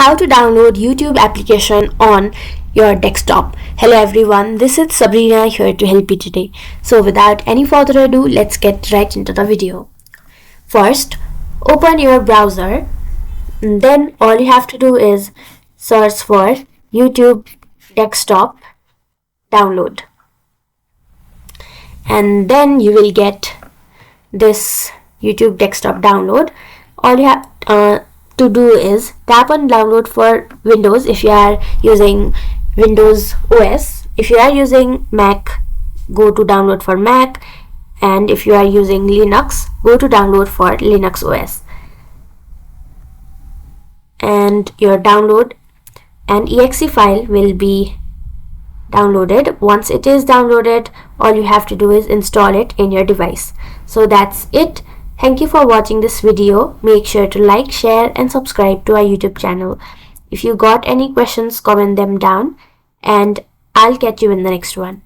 How to download YouTube application on your desktop. Hello everyone, this is Sabrina here to help you today. So without any further ado, let's get right into the video. First, open your browser, and then all you have to do is search for YouTube desktop download, and then you will get this YouTube desktop download. All you have to do is tap on download for Windows if you are using Windows OS. If you are using Mac, go to download for Mac, and if you are using Linux, go to download for Linux OS. And your download and exe file will be downloaded. Once it is downloaded, all you have to do is install it in your device. So that's it. Thank you for watching this video. Make sure to like, share and subscribe to our YouTube channel. If you got any questions, comment them down and I'll catch you in the next one.